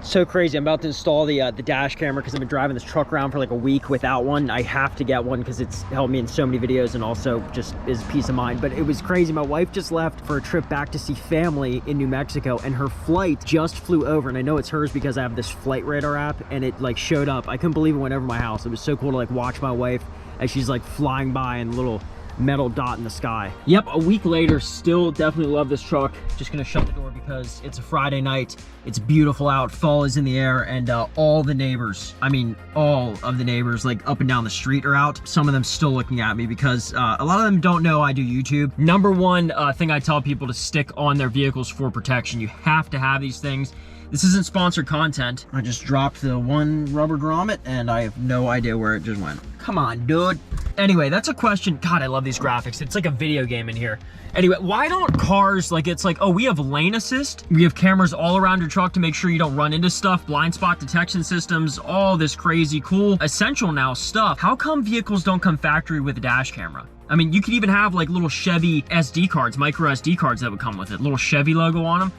So crazy. I'm about to install the dash camera because I've been driving this truck around for like a week without one. I have to get one because it's helped me in so many videos and also just is peace of mind. But it was crazy. My wife just left for a trip back to see family in New Mexico, and her flight just flew over. And I know it's hers because I have this flight radar app, and it like showed up. I couldn't believe it went over my house. It was so cool to like watch my wife as she's like flying by in a little metal dot in the sky. Yep, a week later, still definitely love this truck. Just gonna shut the door because it's a Friday night. It's beautiful out, fall is in the air, and all the neighbors, I mean all of the neighbors like up and down the street are out. Some of them still looking at me because a lot of them don't know I do YouTube. Number one thing I tell people to stick on their vehicles for protection. You have to have these things. This isn't sponsored content. I just dropped the one rubber grommet and I have no idea where it just went. Come on, dude. Anyway, that's a question. God, I love these graphics. It's like a video game in here. Anyway, why don't cars, like it's like, oh, we have lane assist. We have cameras all around your truck to make sure you don't run into stuff, blind spot detection systems, all this crazy cool, essential now stuff. How come vehicles don't come factory with a dash camera? I mean, you could even have like little Chevy SD cards, micro SD cards that would come with it, little Chevy logo on them.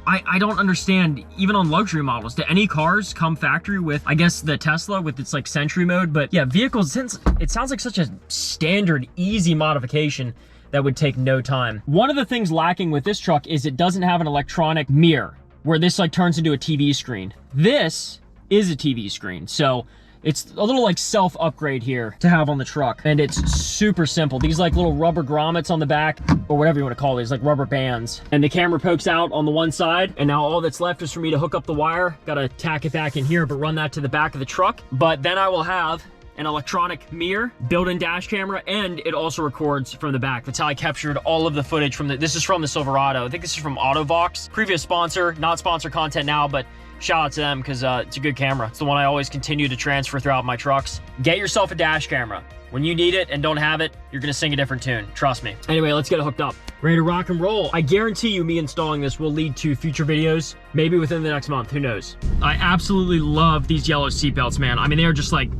I don't understand, even on luxury models, do any cars come factory with, I guess, the Tesla with its like Sentry mode? But yeah, vehicles, since it sounds like such a standard, easy modification that would take no time. One of the things lacking with this truck is it doesn't have an electronic mirror where this like turns into a TV screen. This is a TV screen, so it's a little like self-upgrade here to have on the truck, and it's super simple. These like little rubber grommets on the back, or whatever you want to call these, like rubber bands. And the camera pokes out on the one side, and now all that's left is for me to hook up the wire. Gotta tack it back in here, but run that to the back of the truck. But then I will have an electronic mirror, built-in dash camera, and it also records from the back. That's how I captured all of the footage from this is from the Silverado. I think this is from AutoVox, previous sponsor, not sponsor content now, but shout out to them because it's a good camera. It's the one I always continue to transfer throughout my trucks. Get yourself a dash camera. When you need it and don't have it, you're gonna sing a different tune, trust me. Anyway, let's get it hooked up. Ready to rock and roll. I guarantee you me installing this will lead to future videos, maybe within the next month, who knows. I absolutely love these yellow seatbelts, man. I mean, they are just like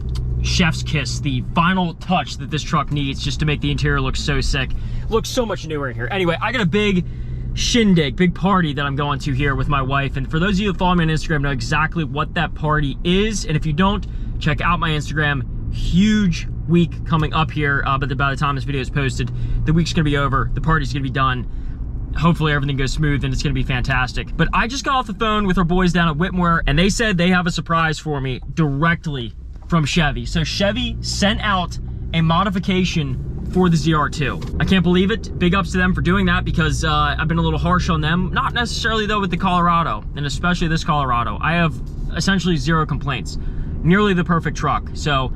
chef's kiss, the final touch that this truck needs just to make the interior look so sick. Looks so much newer in here. Anyway, I got a big shindig, big party that I'm going to here with my wife. And for those of you that follow me on Instagram know exactly what that party is. And if you don't, check out my Instagram. Huge week coming up here, but by the time this video is posted, the week's gonna be over, the party's gonna be done. Hopefully everything goes smooth and it's gonna be fantastic. But I just got off the phone with our boys down at Whitmore, and they said they have a surprise for me directly from Chevy. So Chevy sent out a modification for the ZR2. I can't believe it. Big ups to them for doing that because I've been a little harsh on them. Not necessarily though with the Colorado, and especially this Colorado. I have essentially zero complaints. Nearly the perfect truck. So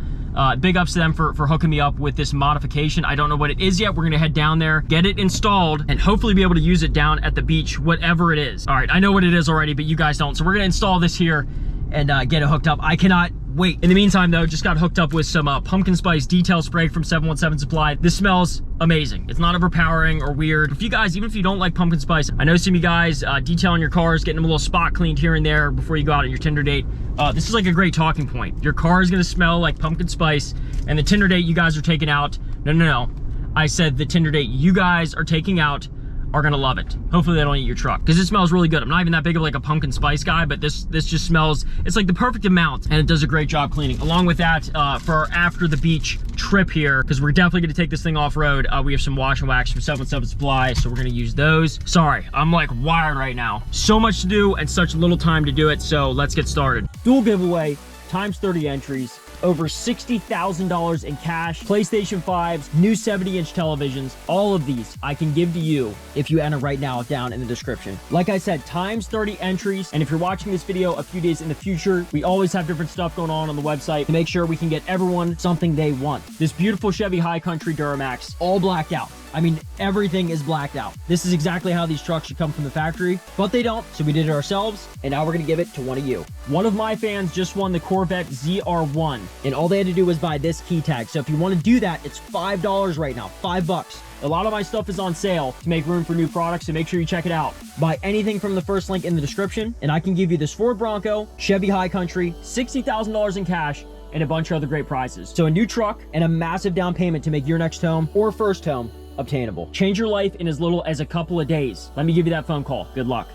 big ups to them for hooking me up with this modification. I don't know what it is yet. We're gonna head down there, get it installed, and hopefully be able to use it down at the beach, whatever it is. All right, I know what it is already, but you guys don't. So we're gonna install this here and get it hooked up. I cannot wait. In the meantime though, just got hooked up with some pumpkin spice detail spray from 717 Supply. This smells amazing. It's not overpowering or weird. If you guys, even if you don't like pumpkin spice, I know some of you guys detailing your cars, getting them a little spot cleaned here and there before you go out on your Tinder date. This is like a great talking point. Your car is gonna smell like pumpkin spice, and the Tinder date you guys are taking out, no. I said the Tinder date you guys are taking out are gonna love it. Hopefully they don't eat your truck because it smells really good. I'm not even that big of like a pumpkin spice guy, but this just smells, it's like the perfect amount, and it does a great job cleaning. Along with that, for our after the beach trip here, because we're definitely gonna take this thing off road, we have some wash and wax from 717 Supply, so we're gonna use those. Sorry, I'm like wired right now. So much to do and such little time to do it, so let's get started. Dual giveaway, times 30 entries, over $60,000 in cash, PlayStation 5s, new 70-inch televisions. All of these I can give to you if you enter right now down in the description. Like I said, times 30 entries. And if you're watching this video a few days in the future, we always have different stuff going on the website to make sure we can get everyone something they want. This beautiful Chevy High Country Duramax, all blacked out. I mean, everything is blacked out. This is exactly how these trucks should come from the factory, but they don't, so we did it ourselves, and now we're gonna give it to one of you. One of my fans just won the Corvette ZR1, and all they had to do was buy this key tag. So if you want to do that, it's $5 right now, $5. A lot of my stuff is on sale to make room for new products, so make sure you check it out. Buy anything from the first link in the description, and I can give you this Ford Bronco, Chevy High Country, $60,000 in cash, and a bunch of other great prizes. So a new truck and a massive down payment to make your next home or first home obtainable. Change your life in as little as a couple of days. Let me give you that phone call. Good luck.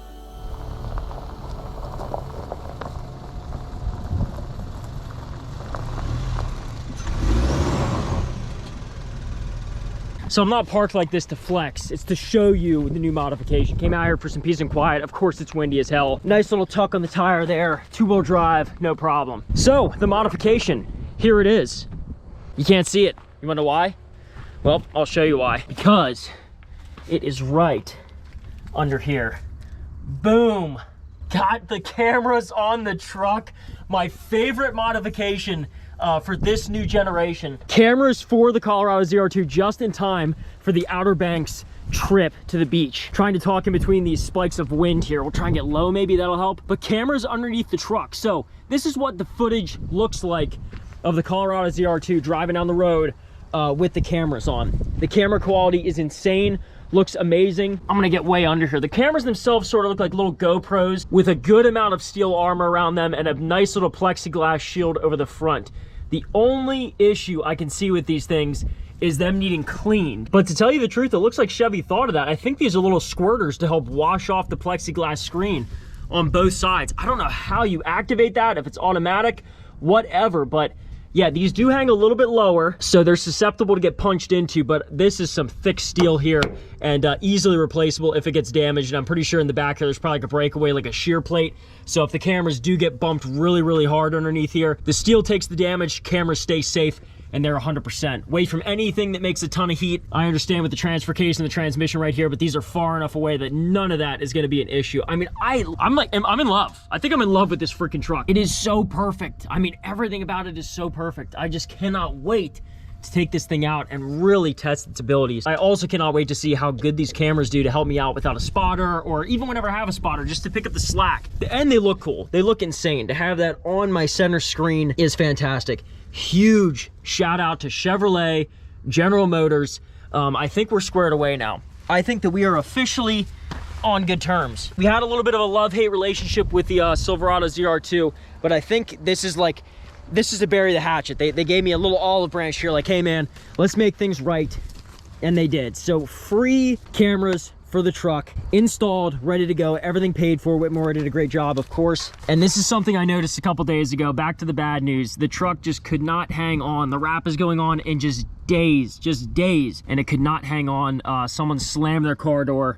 So I'm not parked like this to flex. It's to show you the new modification. Came out here for some peace and quiet. Of course, it's windy as hell. Nice little tuck on the tire there. 2-wheel drive, no problem. So the modification, here it is. You can't see it. You wanna know why? Well, I'll show you why. Because it is right under here. Boom. Got the cameras on the truck. My favorite modification for this new generation. Cameras for the Colorado ZR2 just in time for the Outer Banks trip to the beach. Trying to talk in between these spikes of wind here. We'll try and get low, maybe that'll help. But cameras underneath the truck. So this is what the footage looks like of the Colorado ZR2 driving down the road with the cameras on. The camera quality is insane. Looks amazing. I'm gonna get way under here. The cameras themselves sort of look like little GoPros with a good amount of steel armor around them and a nice little plexiglass shield over the front. The only issue I can see with these things is them needing cleaned. But to tell you the truth, it looks like Chevy thought of that. I think these are little squirters to help wash off the plexiglass screen on both sides. I don't know how you activate that, if it's automatic, whatever, but yeah, these do hang a little bit lower, so they're susceptible to get punched into, but this is some thick steel here and easily replaceable if it gets damaged. And I'm pretty sure in the back here, there's probably like a breakaway, like a shear plate. So if the cameras do get bumped really, really hard underneath here, the steel takes the damage, cameras stay safe, and they're 100%. Away from anything that makes a ton of heat. I understand with the transfer case and the transmission right here, but these are far enough away that none of that is gonna be an issue. I mean, I'm in love. I think I'm in love with this freaking truck. It is so perfect. I mean, everything about it is so perfect. I just cannot wait to take this thing out and really test its abilities. I also cannot wait to see how good these cameras do to help me out without a spotter, or even whenever I have a spotter, just to pick up the slack. And they look cool. They look insane. To have that on my center screen is fantastic. Huge shout out to Chevrolet, General Motors. I think we're squared away now. I think that we are officially on good terms. We had a little bit of a love-hate relationship with the Silverado ZR2, but I think this is to bury the hatchet. They gave me a little olive branch here, like, hey man, let's make things right. And they did. So free cameras for the truck, installed, ready to go, everything paid for. Whitmore did a great job, of course. And this is something I noticed a couple days ago. Back to the bad news. The truck just could not hang on. The wrap is going on in just days, and it could not hang on. Someone slammed their car door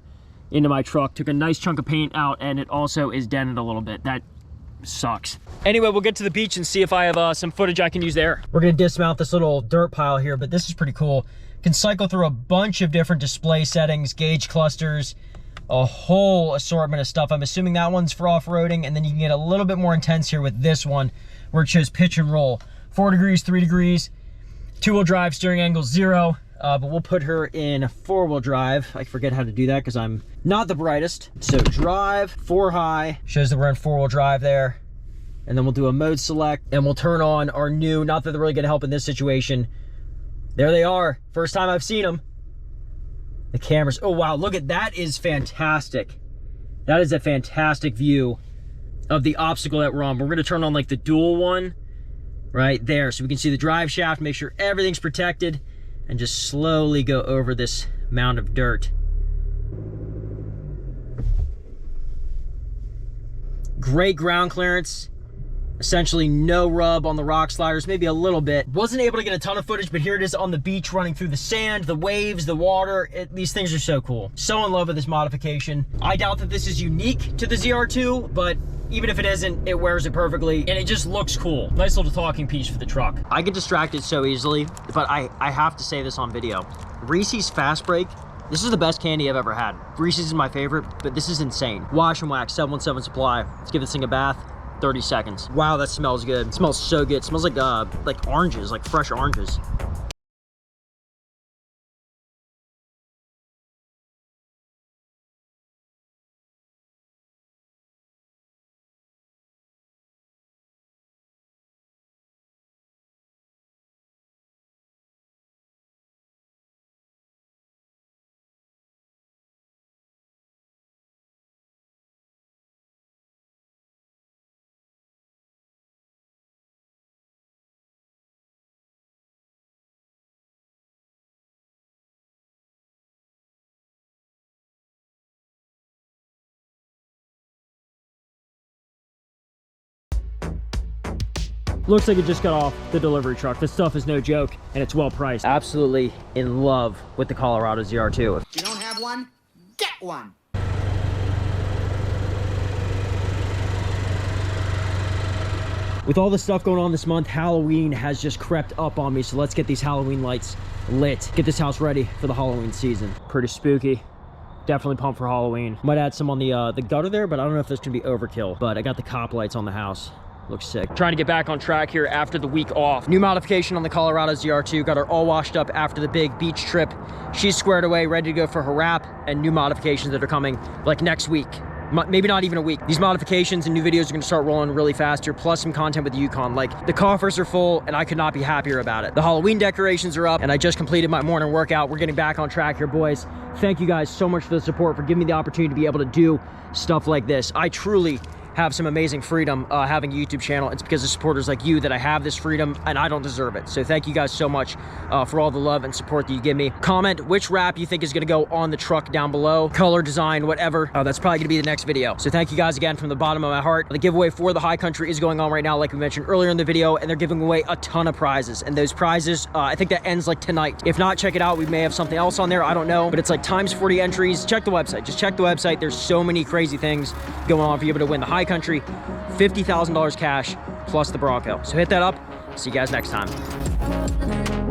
into my truck, took a nice chunk of paint out, and it also is dented a little bit. That sucks. Anyway, we'll get to the beach and see if I have some footage I can use there. We're gonna dismount this little dirt pile here, but this is pretty cool. Can cycle through a bunch of different display settings, gauge clusters, a whole assortment of stuff. I'm assuming that one's for off-roading, and then you can get a little bit more intense here with this one, where it shows pitch and roll. 4 degrees, 3 degrees, 2-wheel drive, steering angle 0, but we'll put her in 4-wheel drive. I forget how to do that because I'm not the brightest. So drive, 4 high, shows that we're in 4-wheel drive there. And then we'll do a mode select, and we'll turn on our new, not that they're really gonna help in this situation. There they are. First time I've seen them. The cameras. Oh, wow. Look at that. Is fantastic. That is a fantastic view of the obstacle that we're on. We're going to turn on like the dual one right there so we can see the drive shaft, make sure everything's protected, and just slowly go over this mound of dirt. Great ground clearance. Essentially no rub on the rock sliders, maybe a little bit. Wasn't able to get a ton of footage, but here it is on the beach running through the sand, the waves, the water. These things are so cool. So in love with this modification. I doubt that this is unique to the ZR2, but even if it isn't, it wears it perfectly and it just looks cool. Nice little talking piece for the truck. I get distracted so easily, but I have to say this on video. Reese's Fast Break, this is the best candy I've ever had. Reese's is my favorite, but this is insane. Wash and Wax, 717 Supply. Let's give this thing a bath. 30 seconds. Wow, that smells good. It smells so good. It smells like oranges, like fresh oranges. Looks like it just got off the delivery truck. This stuff is no joke, and it's well priced. Absolutely in love with the Colorado ZR2. If you don't have one, get one. With all the stuff going on this month, Halloween has just crept up on me, so let's get these Halloween lights lit. Get this house ready for the Halloween season. Pretty spooky. Definitely pumped for Halloween. Might add some on the gutter there, but I don't know if this can be overkill. But I got the cop lights on the house. Looks sick. Trying to get back on track here after the week off. New modification on the Colorado ZR2. Got her all washed up after the big beach trip. She's squared away, ready to go for her wrap, and new modifications that are coming like next week. Maybe not even a week. These modifications and new videos are gonna start rolling really fast here, plus some content with the Yukon. Like, the coffers are full and I could not be happier about it. The Halloween decorations are up and I just completed my morning workout. We're getting back on track here, boys. Thank you guys so much for the support, for giving me the opportunity to be able to do stuff like this. I truly have some amazing freedom having a YouTube channel. It's because of supporters like you that I have this freedom, and I don't deserve it. So thank you guys so much for all the love and support that you give me. Comment which wrap you think is gonna go on the truck down below. Color, design, whatever. That's probably gonna be the next video. So thank you guys again from the bottom of my heart. The giveaway for the High Country is going on right now, like we mentioned earlier in the video, and they're giving away a ton of prizes. And those prizes, I think that ends like tonight. If not, check it out. We may have something else on there. I don't know, but it's like times 40 entries. Check the website. Just check the website. There's so many crazy things going on for you able to win the High Country. $50,000 cash plus the Bronco. So hit that up. See you guys next time.